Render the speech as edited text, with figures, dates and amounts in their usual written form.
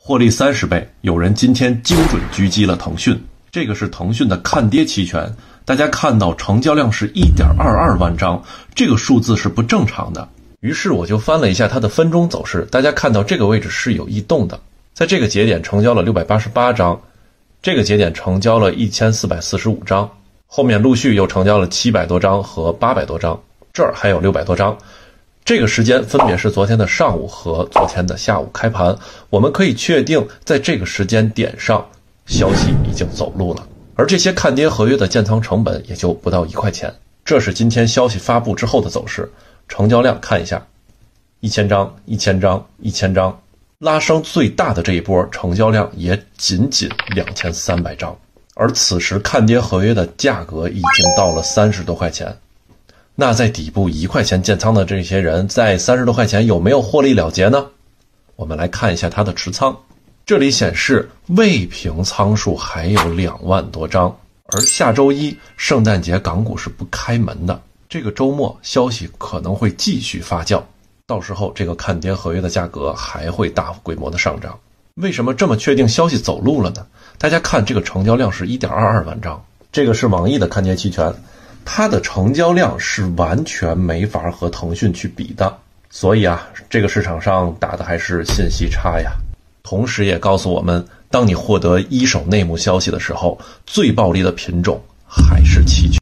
获利30倍，有人今天精准狙击了腾讯。这个是腾讯的看跌期权，大家看到成交量是 1.22 万张，这个数字是不正常的。于是我就翻了一下它的分钟走势，大家看到这个位置是有异动的，在这个节点成交了688张，这个节点成交了1445张，后面陆续又成交了700多张和800多张，这儿还有600多张。这个时间分别是昨天的上午和昨天的下午开盘，我们可以确定在这个时间点上消息已经走路了，而这些看跌合约的建仓成本也就不到1块钱。这是今天消息发布之后的走势，成交量看一下，1000张1000张1000张，拉升最大的这一波成交量也仅2300张，而此时看跌合约的价格已经到了30多块钱。那在底部1块钱建仓的这些人在30多块钱有没有获利了结呢？我们来看一下他的持仓，这里显示未平仓数还有2万多张，而下周一圣诞节港股是不开门的，这个周末消息可能会继续发酵，到时候这个看跌合约的价格还会大规模的上涨。为什么这么确定消息走路了呢？大家看这个成交量是 1.22 万张，这个是网易的看跌期权，它的成交量是完全没法和腾讯去比的，所以这个市场上打的还是信息差呀。同时也告诉我们，当你获得一手内幕消息的时候，最暴利的品种还是期权。